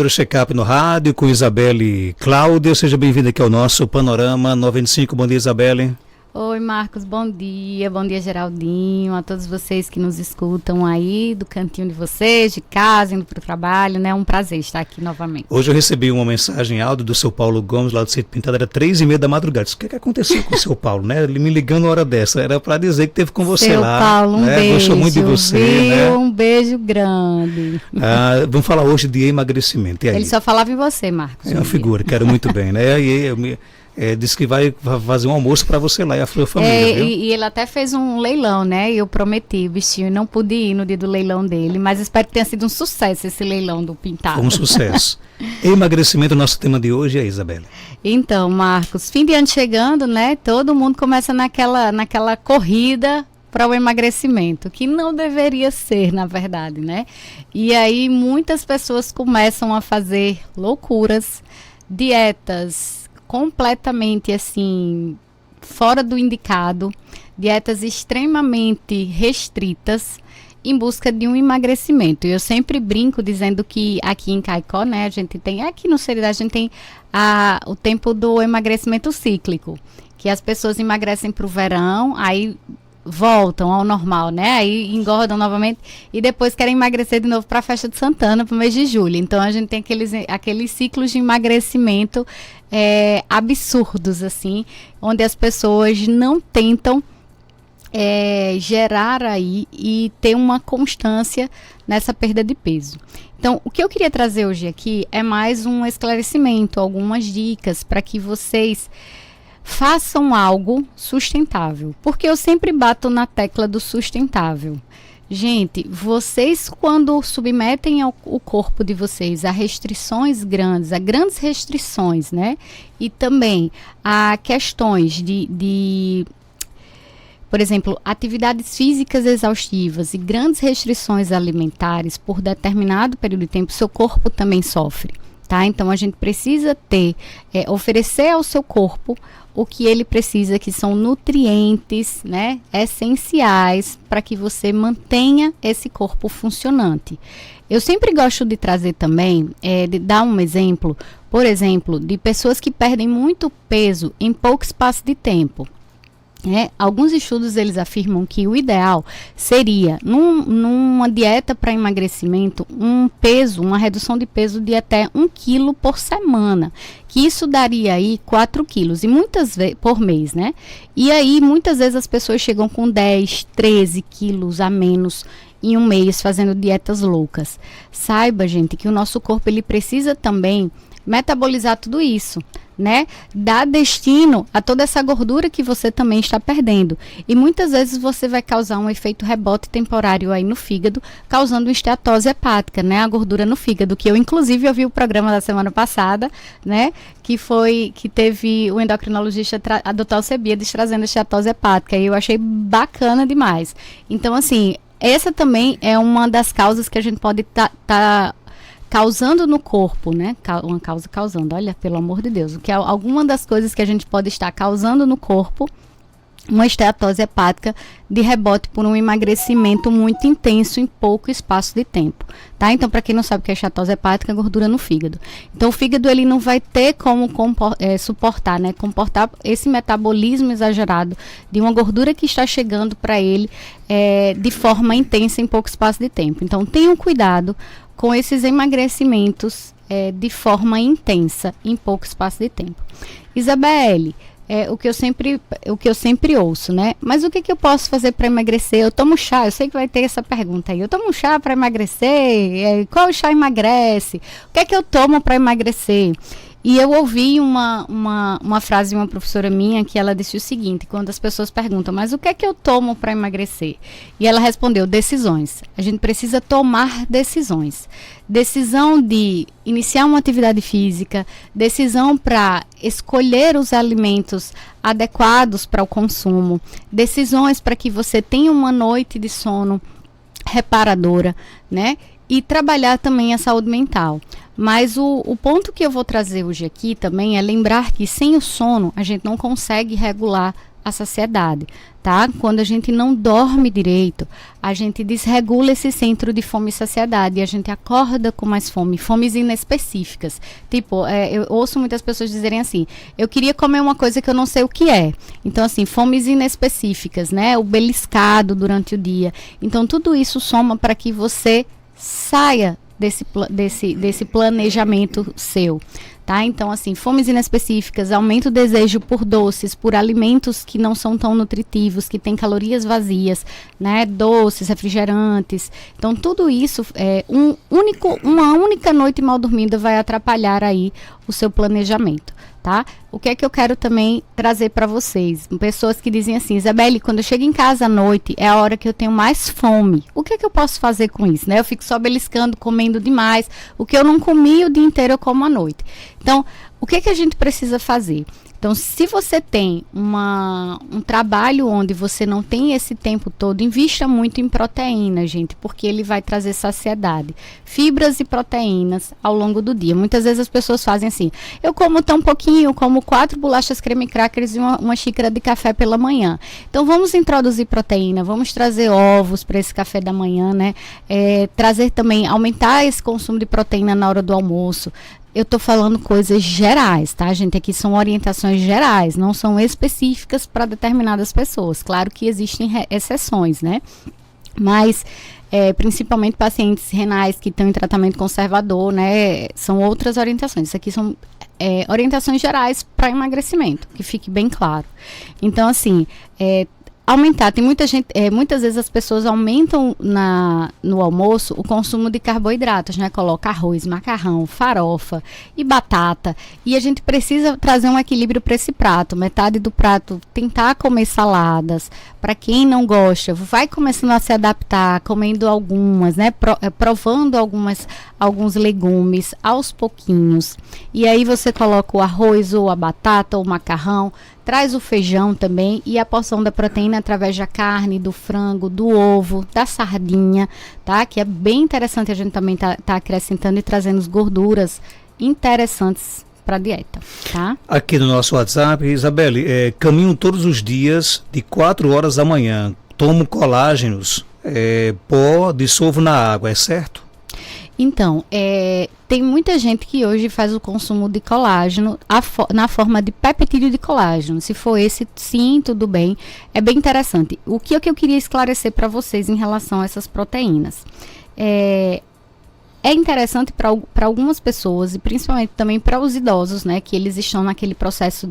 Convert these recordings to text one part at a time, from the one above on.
Check-up no rádio com Isabelle Cláudia. Seja bem-vinda aqui ao nosso Panorama 95. Bom dia, Isabelle. Oi, Marcos, bom dia, Geraldinho, a todos vocês que nos escutam aí do cantinho de vocês, de casa, indo para o trabalho, né? É um prazer estar aqui novamente. Hoje eu recebi uma mensagem áudio do seu Paulo Gomes, lá do Centro Pintado, era 3h30 da madrugada. O que aconteceu com o seu Paulo, né? Ele me ligando na hora dessa, era para dizer que teve com você seu lá. Paulo, um beijo, gostou muito de você, viu? né? Um beijo grande. Vamos falar hoje de emagrecimento. E aí? Ele só falava em você, Marcos. É uma figura, quero muito bem, né? Disse que vai fazer um almoço para você lá e a sua família, viu? E ele até fez um leilão, né? Eu prometi o bichinho, não pude ir no dia do leilão dele, mas espero que tenha sido um sucesso esse leilão do Pintado. Um sucesso. Emagrecimento, nosso tema de hoje é, Isabelle. Então, Marcos, fim de ano chegando, né? Todo mundo começa naquela corrida para o emagrecimento, que não deveria ser, na verdade, né? E aí muitas pessoas começam a fazer loucuras, dietas completamente assim fora do indicado, dietas extremamente restritas em busca de um emagrecimento. E eu sempre brinco dizendo que aqui em Caicó, né, a gente tem, aqui no Seridade, a gente tem o tempo do emagrecimento cíclico, que as pessoas emagrecem para o verão, aí voltam ao normal, né? Aí engordam novamente e depois querem emagrecer de novo para a festa de Santana, para o mês de julho. Então a gente tem aqueles ciclos de emagrecimento absurdos, assim, onde as pessoas não tentam gerar aí e ter uma constância nessa perda de peso. Então, o que eu queria trazer hoje aqui é mais um esclarecimento, algumas dicas para que vocês façam algo sustentável, porque eu sempre bato na tecla do sustentável. Gente, vocês quando submetem o corpo de vocês a restrições grandes, a grandes restrições, né? E também a questões por exemplo, atividades físicas exaustivas e grandes restrições alimentares por determinado período de tempo, seu corpo também sofre, tá? Então a gente precisa oferecer ao seu corpo o que ele precisa, que são nutrientes, né, essenciais para que você mantenha esse corpo funcionante. Eu sempre gosto de trazer também, de dar um exemplo, por exemplo, de pessoas que perdem muito peso em pouco espaço de tempo. Alguns estudos eles afirmam que o ideal seria numa dieta para emagrecimento uma redução de peso de até 1 quilo por semana, que isso daria aí 4 quilos e muitas vezes por mês, né? E aí muitas vezes as pessoas chegam com 10, 13 quilos a menos em um mês fazendo dietas loucas. Saiba, gente, que o nosso corpo ele precisa também metabolizar tudo isso, né? Dá destino a toda essa gordura que você também está perdendo. E muitas vezes você vai causar um efeito rebote temporário aí no fígado, causando esteatose hepática, né? A gordura no fígado, que eu inclusive ouvi o programa da semana passada, né? Que teve o endocrinologista, a doutora Alcebiades, trazendo esteatose hepática. E eu achei bacana demais. Então, assim, essa também é uma das causas que a gente pode tá causando no corpo, né? Uma causa causando, olha, pelo amor de Deus, que é alguma das coisas que a gente pode estar causando no corpo, uma esteatose hepática de rebote por um emagrecimento muito intenso em pouco espaço de tempo, tá? Então, para quem não sabe o que é esteatose hepática, é gordura no fígado. Então, o fígado ele não vai ter como suportar, né? Comportar esse metabolismo exagerado de uma gordura que está chegando para ele de forma intensa em pouco espaço de tempo. Então, tenham cuidado com esses emagrecimentos de forma intensa em pouco espaço de tempo. Isabelle, o que eu sempre ouço, né? Mas o que eu posso fazer para emagrecer? Eu tomo chá, eu sei que vai ter essa pergunta aí. Eu tomo chá para emagrecer? Qual chá emagrece? O que é que eu tomo para emagrecer? E eu ouvi uma frase de uma professora minha que ela disse o seguinte, quando as pessoas perguntam, mas o que é que eu tomo para emagrecer? E ela respondeu, decisões. A gente precisa tomar decisões. Decisão de iniciar uma atividade física, decisão para escolher os alimentos adequados para o consumo, decisões para que você tenha uma noite de sono reparadora, né? E trabalhar também a saúde mental. Mas o ponto que eu vou trazer hoje aqui também é lembrar que sem o sono a gente não consegue regular a saciedade, tá? Quando a gente não dorme direito, a gente desregula esse centro de fome e saciedade e a gente acorda com mais fome, fomes inespecíficas. Tipo, eu ouço muitas pessoas dizerem assim, eu queria comer uma coisa que eu não sei o que é. Então, assim, fomes inespecíficas, né? O beliscado durante o dia. Então, tudo isso soma para que você saia desse planejamento seu, tá? Então, assim, fomes inespecíficas, aumenta o desejo por doces, por alimentos que não são tão nutritivos, que têm calorias vazias, né? Doces, refrigerantes. Então, tudo isso, uma única noite mal dormida vai atrapalhar aí o seu planejamento, tá? O que é que eu quero também trazer para vocês? Pessoas que dizem assim, Isabelle, quando eu chego em casa à noite, é a hora que eu tenho mais fome. O que é que eu posso fazer com isso, né? Eu fico só beliscando, comendo demais. O que eu não comi o dia inteiro, eu como à noite. Então, o que é que a gente precisa fazer? Então, se você tem um trabalho onde você não tem esse tempo todo, invista muito em proteína, gente, porque ele vai trazer saciedade. Fibras e proteínas ao longo do dia. Muitas vezes as pessoas fazem assim, eu como tão pouquinho, eu como 4 bolachas creme crackers e uma xícara de café pela manhã. Então, vamos introduzir proteína, vamos trazer ovos para esse café da manhã, né? Trazer também, aumentar esse consumo de proteína na hora do almoço. Eu estou falando coisas gerais, tá, gente? Aqui são orientações gerais, não são específicas para determinadas pessoas. Claro que existem exceções, né? Mas, principalmente pacientes renais que estão em tratamento conservador, né? São outras orientações. Isso aqui são orientações gerais para emagrecimento, que fique bem claro. Então, assim, aumentar, tem muita gente, muitas vezes as pessoas aumentam no almoço o consumo de carboidratos, né? Coloca arroz, macarrão, farofa e batata. E a gente precisa trazer um equilíbrio para esse prato. Metade do prato tentar comer saladas. Para quem não gosta, vai começando a se adaptar, comendo algumas, né? Provando alguns legumes aos pouquinhos. E aí você coloca o arroz ou a batata ou o macarrão. Traz o feijão também e a porção da proteína através da carne, do frango, do ovo, da sardinha, tá? Que é bem interessante a gente também tá acrescentando e trazendo gorduras interessantes para a dieta, tá? Aqui no nosso WhatsApp, Isabelle, caminho todos os dias de 4 horas da manhã, tomo colágenos, pó, dissolvo na água, é certo? Então, tem muita gente que hoje faz o consumo de colágeno na forma de peptídeo de colágeno. Se for esse, sim, tudo bem. É bem interessante. O que eu queria esclarecer para vocês em relação a essas proteínas? É interessante para algumas pessoas e principalmente também para os idosos, né? Que eles estão naquele processo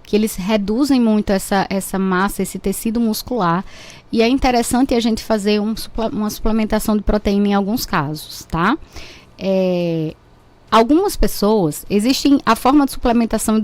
que eles reduzem muito essa massa, esse tecido muscular. E é interessante a gente fazer uma suplementação de proteína em alguns casos, tá? Algumas pessoas, a forma de suplementação,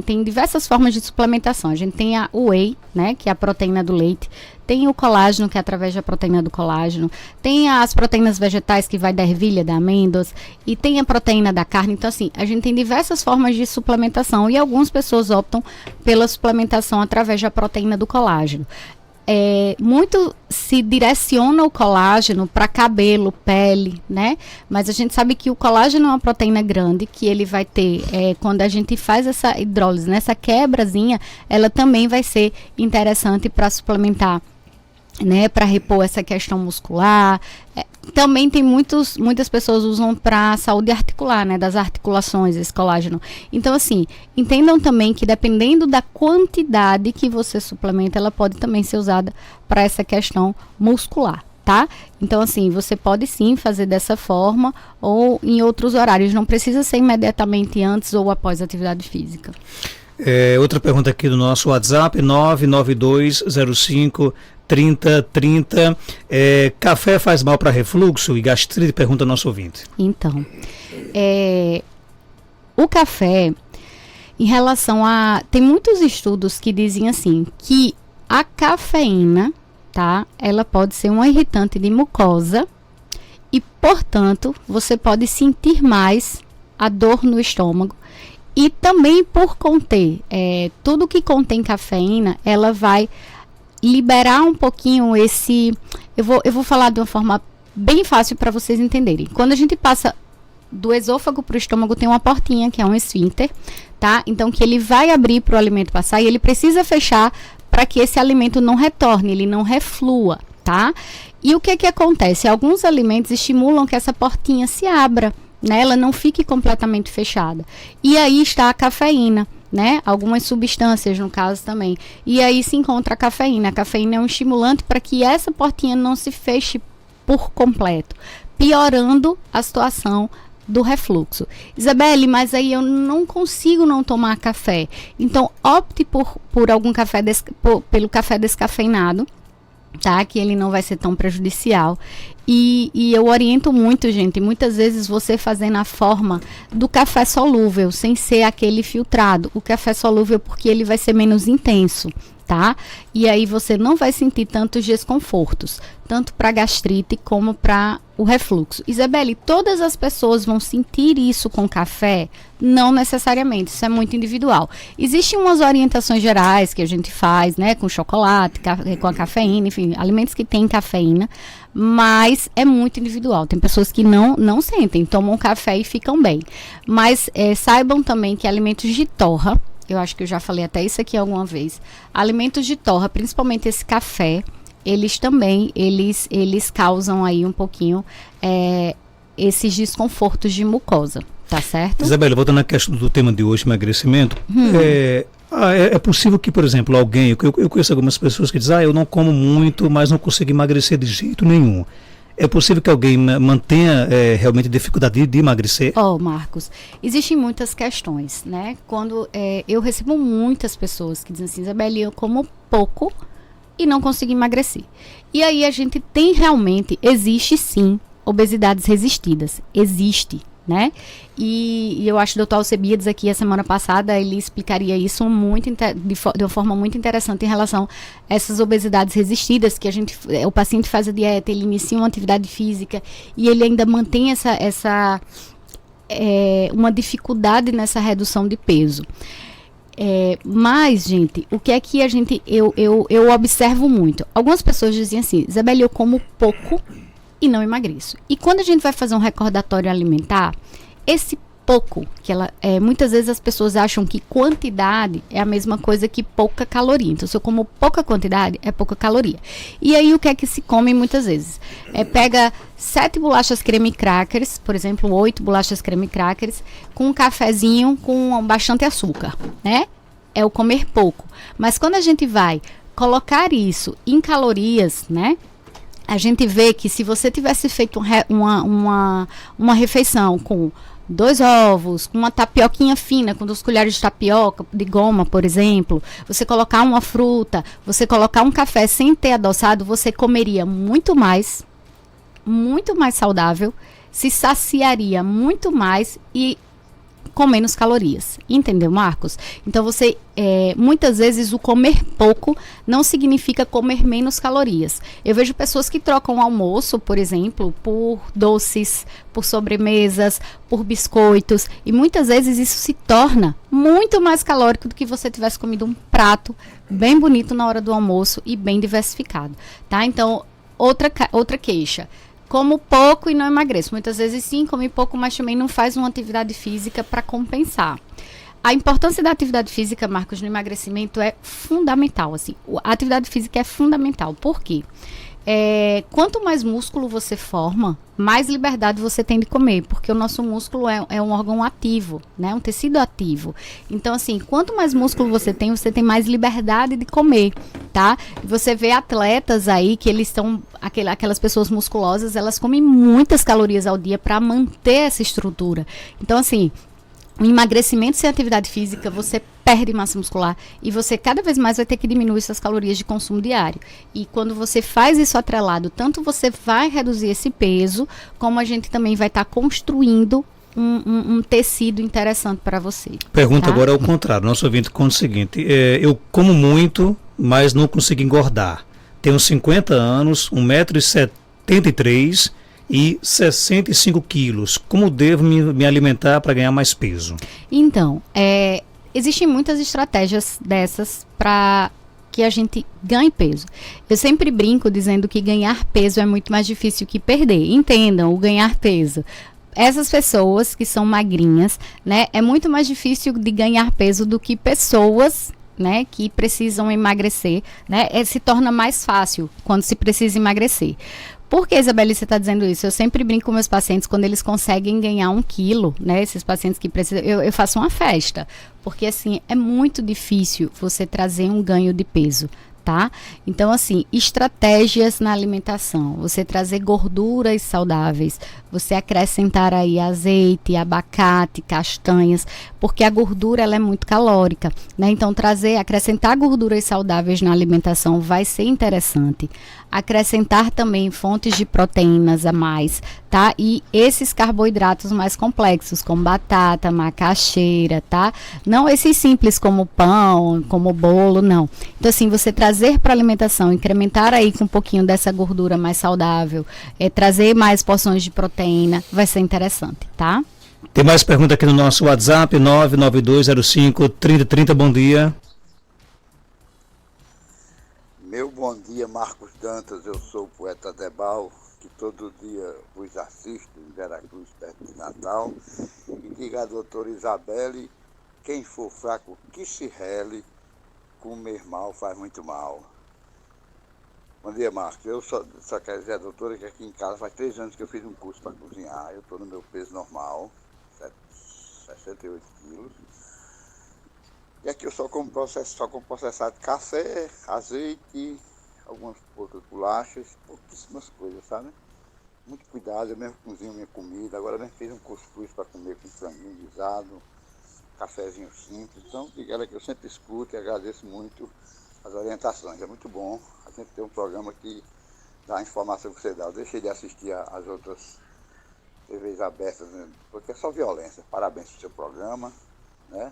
tem diversas formas de suplementação. A gente tem a whey, né, que é a proteína do leite, tem o colágeno, que é através da proteína do colágeno, tem as proteínas vegetais, que vai da ervilha, da amêndoas, e tem a proteína da carne. Então, assim, a gente tem diversas formas de suplementação e algumas pessoas optam pela suplementação através da proteína do colágeno. Muito se direciona o colágeno para cabelo, pele, né? Mas a gente sabe que o colágeno é uma proteína grande, que ele vai ter, quando a gente faz essa hidrólise, nessa quebrazinha, ela também vai ser interessante para suplementar, né? Para repor essa questão muscular. Também tem muitas pessoas usam para saúde articular, né, das articulações, esse colágeno. Então, assim, entendam também que dependendo da quantidade que você suplementa, ela pode também ser usada para essa questão muscular, tá? Então, assim, você pode sim fazer dessa forma ou em outros horários, não precisa ser imediatamente antes ou após a atividade física. Outra pergunta aqui do nosso WhatsApp, 992053030. Café faz mal para refluxo e gastrite? Pergunta nosso ouvinte. Então, o café, em relação tem muitos estudos que dizem assim, que a cafeína, tá? Ela pode ser um irritante de mucosa e, portanto, você pode sentir mais a dor no estômago. E também por conter, tudo que contém cafeína, ela vai liberar um pouquinho eu vou falar de uma forma bem fácil para vocês entenderem. Quando a gente passa do esôfago para o estômago, tem uma portinha, que é um esfíncter, tá? Então, que ele vai abrir para o alimento passar e ele precisa fechar para que esse alimento não retorne, ele não reflua, tá? E o que acontece? Alguns alimentos estimulam que essa portinha se abra, né? Ela não fique completamente fechada. E aí está a cafeína, né? Algumas substâncias, no caso, também. E aí se encontra a cafeína. A cafeína é um estimulante para que essa portinha não se feche por completo, piorando a situação do refluxo. Isabelle, mas aí eu não consigo não tomar café. Então, opte por algum café pelo café descafeinado, tá? Que ele não vai ser tão prejudicial. E eu oriento muito, gente, muitas vezes você fazendo a forma do café solúvel, sem ser aquele filtrado. O café solúvel, porque ele vai ser menos intenso, tá? E aí você não vai sentir tantos desconfortos, tanto para gastrite como para o refluxo. Isabelle, todas as pessoas vão sentir isso com café? Não necessariamente, isso é muito individual. Existem umas orientações gerais que a gente faz, né, com chocolate, com a cafeína, enfim, alimentos que têm cafeína, mas é muito individual. Tem pessoas que não sentem, tomam café e ficam bem. Mas saibam também que alimentos de torra, eu acho que eu já falei até isso aqui alguma vez, alimentos de torra, principalmente esse café, eles também, eles causam aí um pouquinho esses desconfortos de mucosa, tá certo? Isabelle, voltando à questão do tema de hoje, emagrecimento, é possível que, por exemplo, alguém, eu conheço algumas pessoas que dizem, eu não como muito, mas não consigo emagrecer de jeito nenhum. É possível que alguém mantenha realmente dificuldade de emagrecer? Marcos, existem muitas questões, né? Quando eu recebo muitas pessoas que dizem assim, Isabelle, eu como pouco e não consigo emagrecer. E aí a gente tem realmente, existe sim, obesidades resistidas, existe, né? E eu acho que o Dr. Alcebiades aqui a semana passada, ele explicaria isso de uma forma muito interessante em relação a essas obesidades resistidas, que o paciente faz a dieta, ele inicia uma atividade física e ele ainda mantém uma dificuldade nessa redução de peso. Mas, gente, o que é que eu observo muito? Algumas pessoas dizem assim, Isabelle, eu como pouco e não emagreço. E quando a gente vai fazer um recordatório alimentar, esse pouco, muitas vezes as pessoas acham que quantidade é a mesma coisa que pouca caloria. Então, se eu como pouca quantidade, é pouca caloria. E aí, o que é que se come muitas vezes? Pega 7 bolachas creme crackers, por exemplo, 8 bolachas creme crackers, com um cafezinho com bastante açúcar, né? É o comer pouco. Mas quando a gente vai colocar isso em calorias, né? A gente vê que se você tivesse feito uma refeição com 2 ovos, com uma tapioquinha fina, com 2 colheres de tapioca, de goma, por exemplo, você colocar uma fruta, você colocar um café sem ter adoçado, você comeria muito mais saudável, se saciaria muito mais e com menos calorias. Entendeu, Marcos? Então, muitas vezes o comer pouco não significa comer menos calorias. Eu vejo pessoas que trocam o almoço, por exemplo, por doces, por sobremesas, por biscoitos, e muitas vezes isso se torna muito mais calórico do que você tivesse comido um prato bem bonito na hora do almoço e bem diversificado, tá? Então, outra queixa. Como pouco e não emagreço. Muitas vezes sim, come pouco, mas também não faz uma atividade física para compensar. A importância da atividade física, Marcos, no emagrecimento é fundamental. Assim, a atividade física é fundamental. Por quê? Quanto mais músculo você forma, mais liberdade você tem de comer, porque o nosso músculo é um órgão ativo, né? Um tecido ativo. Então, assim, quanto mais músculo você tem mais liberdade de comer, tá? Você vê atletas aí que eles estão, aquelas pessoas musculosas, elas comem muitas calorias ao dia para manter essa estrutura. Então, assim, o emagrecimento sem atividade física, você perde massa muscular e você cada vez mais vai ter que diminuir suas calorias de consumo diário. E quando você faz isso atrelado, tanto você vai reduzir esse peso, como a gente também vai estar construindo um tecido interessante para você. Pergunta tá? Agora ao contrário. Nosso ouvinte conta o seguinte, eu como muito, mas não consigo engordar. Tenho 50 anos, 1,73 m e 65 quilos. Como devo me alimentar para ganhar mais peso? Então, existem muitas estratégias dessas para que a gente ganhe peso. Eu sempre brinco dizendo que ganhar peso é muito mais difícil que perder. Entendam, o ganhar peso. Essas pessoas que são magrinhas, né, é muito mais difícil de ganhar peso do que pessoas né, que precisam emagrecer, né, se torna mais fácil quando se precisa emagrecer. Por que, Isabelle, você está dizendo isso? Eu sempre brinco com meus pacientes quando eles conseguem ganhar 1 quilo, né? Esses pacientes que precisam, eu faço uma festa, porque assim, é muito difícil você trazer um ganho de peso. Tá? Então, assim, estratégias na alimentação, você trazer gorduras saudáveis, você acrescentar aí azeite, abacate, castanhas, porque a gordura ela é muito calórica, né? Então, acrescentar gorduras saudáveis na alimentação vai ser interessante. Acrescentar também fontes de proteínas a mais, tá? E esses carboidratos mais complexos, como batata, macaxeira, tá? Não esses simples como pão, como bolo, não. Então, assim, você trazer para a alimentação, incrementar aí com um pouquinho dessa gordura mais saudável, trazer mais porções de proteína, vai ser interessante, tá? Tem mais pergunta aqui no nosso WhatsApp, 99205-3030, bom dia. Meu bom dia, Marcos Dantas, eu sou o poeta Debal, que todo dia vos assisto em Veracruz, perto de Natal, e diga à doutora Isabelle, quem for fraco que se rele, comer mal faz muito mal. Bom dia, Marcos, eu só quero dizer à doutora que aqui em casa faz 3 anos que eu fiz um curso para cozinhar, eu estou no meu peso normal, 68 quilos. E aqui eu só como processado de café, azeite, algumas outras bolachas, pouquíssimas coisas, sabe? Muito cuidado, eu mesmo cozinho minha comida, agora eu fiz um cuscuz para comer com franguinho guisado, cafezinho simples, então diga ela que eu sempre escuto e agradeço muito as orientações, é muito bom a gente ter um programa que dá a informação que você dá. Eu deixei de assistir as outras TVs abertas, né? Porque é só violência. Parabéns pelo seu programa, né?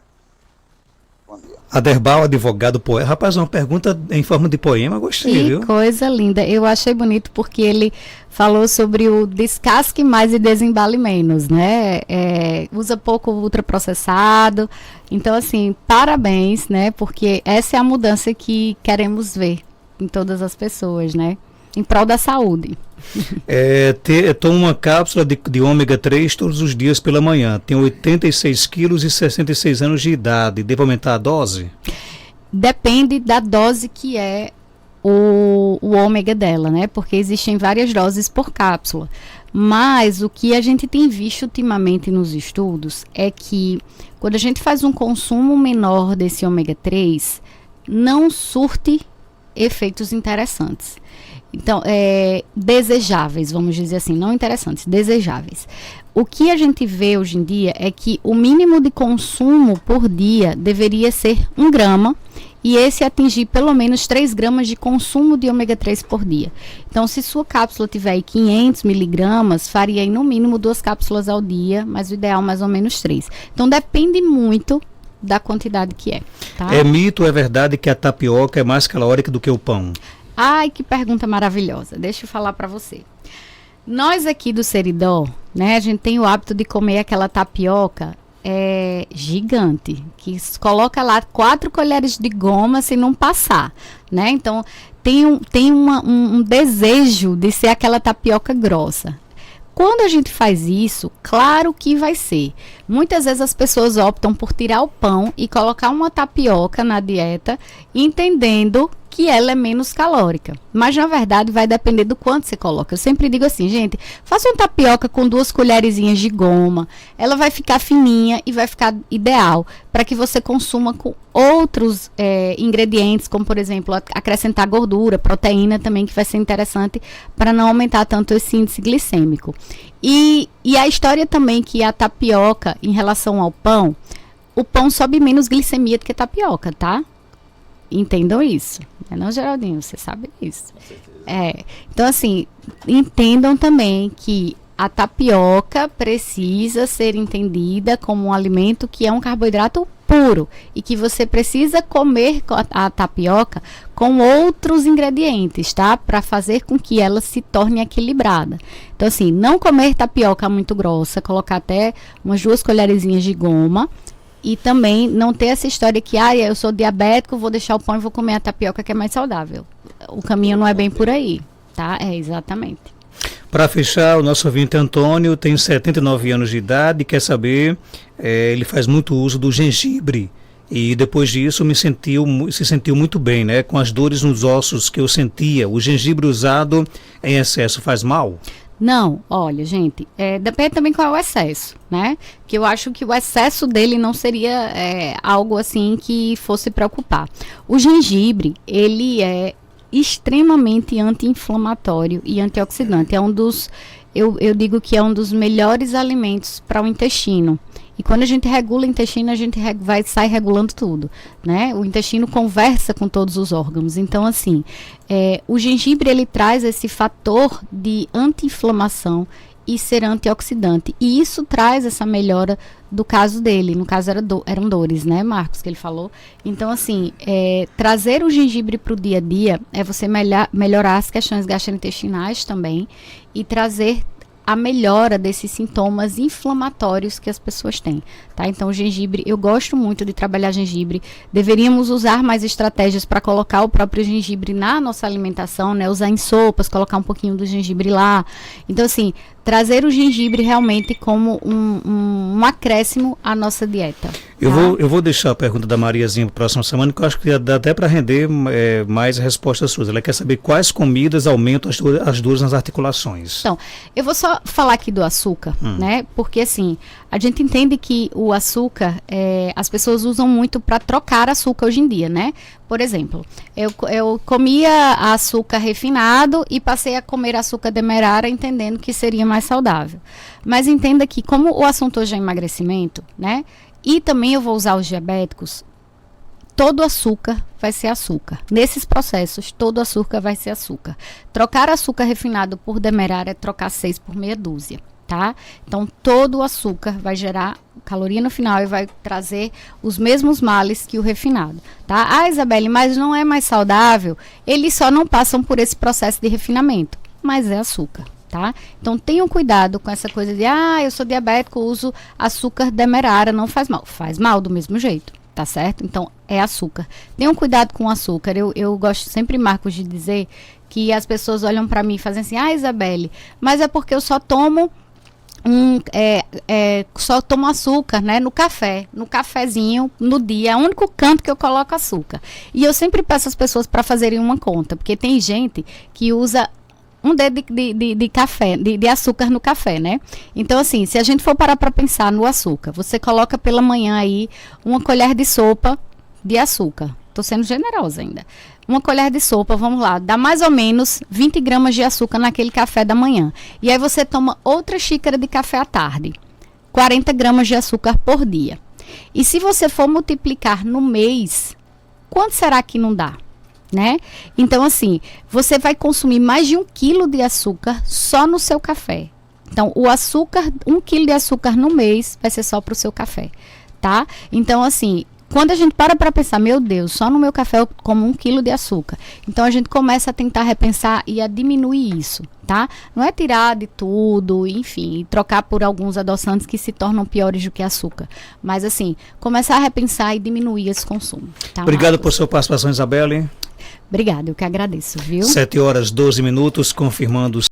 Bom dia. Aderbal, advogado, poeta. Rapaz, uma pergunta em forma de poema, gostei, viu? Que coisa linda. Eu achei bonito porque ele falou sobre o descasque mais e desembale menos, né? Usa pouco ultraprocessado. Então, assim, parabéns, né? Porque essa é a mudança que queremos ver em todas as pessoas, né? Em prol da saúde. Tomo uma cápsula de ômega 3 todos os dias pela manhã. Tenho 86 quilos e 66 anos de idade. Devo aumentar a dose? Depende da dose que é o ômega dela, né? Porque existem várias doses por cápsula. Mas o que a gente tem visto ultimamente nos estudos é que quando a gente faz um consumo menor desse ômega 3, não surte efeitos interessantes. Então, desejáveis, vamos dizer assim, não interessantes, desejáveis. O que a gente vê hoje em dia é que o mínimo de consumo por dia deveria ser 1 grama e esse atingir pelo menos 3 gramas de consumo de ômega 3 por dia. Então, se sua cápsula tiver aí 500 miligramas, faria aí no mínimo 2 cápsulas ao dia, mas o ideal mais ou menos 3. Então, depende muito da quantidade que é. Tá? É mito ou é verdade que a tapioca é mais calórica do que o pão? Ai, que pergunta maravilhosa. Deixa eu falar para você. Nós aqui do Seridó, né, a gente tem o hábito de comer aquela tapioca gigante, que coloca lá 4 colheres de goma se não passar, né? Então, tem um desejo de ser aquela tapioca grossa. Quando a gente faz isso, claro que vai ser. Muitas vezes as pessoas optam por tirar o pão e colocar uma tapioca na dieta, entendendo que ela é menos calórica. Mas, na verdade, vai depender do quanto você coloca. Eu sempre digo assim, gente, faça uma tapioca com 2 colherzinhas de goma. Ela vai ficar fininha e vai ficar ideal para que você consuma com outros ingredientes, como, por exemplo, acrescentar gordura, proteína também, que vai ser interessante para não aumentar tanto esse índice glicêmico. E a história também que a tapioca, em relação ao pão, o pão sobe menos glicemia do que a tapioca, tá? Entendam isso. Não, Geraldinho, você sabe disso. Então, assim, entendam também que a tapioca precisa ser entendida como um alimento que é um carboidrato puro e que você precisa comer a tapioca com outros ingredientes, tá? Para fazer com que ela se torne equilibrada. Então, assim, não comer tapioca muito grossa, colocar até umas 2 colherzinhas de goma. E também não ter essa história que, eu sou diabético, vou deixar o pão e vou comer a tapioca que é mais saudável. O caminho não é bem por aí, tá? Exatamente. Para fechar, o nosso ouvinte Antônio tem 79 anos de idade e quer saber, ele faz muito uso do gengibre E depois disso se sentiu muito bem, né? Com as dores nos ossos que eu sentia. O gengibre usado em excesso faz mal? Não, olha, gente, depende também qual é o excesso, né? Que eu acho que o excesso dele não seria algo assim que fosse preocupar. O gengibre, ele é extremamente anti-inflamatório e antioxidante. É um dos, eu digo que é um dos melhores alimentos para o intestino. E quando a gente regula o intestino, a gente sai regulando tudo, né? O intestino conversa com todos os órgãos. Então, assim, o gengibre, ele traz esse fator de anti-inflamação e ser antioxidante. E isso traz essa melhora do caso dele. No caso, eram dores, né, Marcos, que ele falou. Então, assim, trazer o gengibre para o dia a dia é você melhorar as questões gastrointestinais também e trazer a melhora desses sintomas inflamatórios que as pessoas têm, tá? Então, o gengibre, eu gosto muito de trabalhar gengibre. Deveríamos usar mais estratégias para colocar o próprio gengibre na nossa alimentação, né? Usar em sopas, colocar um pouquinho do gengibre lá. Então, assim, trazer o gengibre realmente como um acréscimo à nossa dieta. Eu vou deixar a pergunta da Mariazinha para a próxima semana, que eu acho que dá até para render mais respostas suas. Ela quer saber quais comidas aumentam as dores nas articulações. Então, eu vou só falar aqui do açúcar, né? Porque, assim, a gente entende que o açúcar, as pessoas usam muito para trocar açúcar hoje em dia, né? Por exemplo, eu comia açúcar refinado e passei a comer açúcar demerara entendendo que seria mais saudável. Mas entenda que, como o assunto hoje é emagrecimento, né? E também eu vou usar os diabéticos, todo açúcar vai ser açúcar. Nesses processos, todo açúcar vai ser açúcar. Trocar açúcar refinado por demerara é trocar 6 por meia dúzia, tá? Então, todo o açúcar vai gerar caloria no final e vai trazer os mesmos males que o refinado, tá? Ah, Isabelle, mas não é mais saudável? Eles só não passam por esse processo de refinamento, mas é açúcar. Tá? Então tenham cuidado com essa coisa de eu sou diabético, uso açúcar demerara, não faz mal. Faz mal do mesmo jeito, tá certo? Então é açúcar. Tenham cuidado com o açúcar. Eu gosto sempre, Marcos, de dizer que as pessoas olham para mim e fazem assim, Isabelle, mas é porque eu só tomo só tomo açúcar, né, no café, no cafezinho, no dia, é o único canto que eu coloco açúcar. E eu sempre peço às pessoas para fazerem uma conta, porque tem gente que usa um dedo de café, de açúcar no café, né? Então, assim, se a gente for parar para pensar no açúcar, você coloca pela manhã aí uma colher de sopa de açúcar. Tô sendo generosa ainda. Uma colher de sopa, vamos lá, dá mais ou menos 20 gramas de açúcar naquele café da manhã. E aí você toma outra xícara de café à tarde. 40 gramas de açúcar por dia. E se você for multiplicar no mês, quanto será que não dá? Né? Então, assim, você vai consumir mais de 1 quilo de açúcar só no seu café. Então, o açúcar, 1 quilo de açúcar no mês vai ser só para o seu café, tá? Então, assim, quando a gente para pensar, meu Deus, só no meu café eu como 1 quilo de açúcar. Então, a gente começa a tentar repensar e a diminuir isso, tá? Não é tirar de tudo, enfim, trocar por alguns adoçantes que se tornam piores do que açúcar. Mas, assim, começar a repensar e diminuir esse consumo. Tá, Obrigado Marcos? por sua participação, Isabelle. Obrigada, eu que agradeço, viu? 7h12, confirmando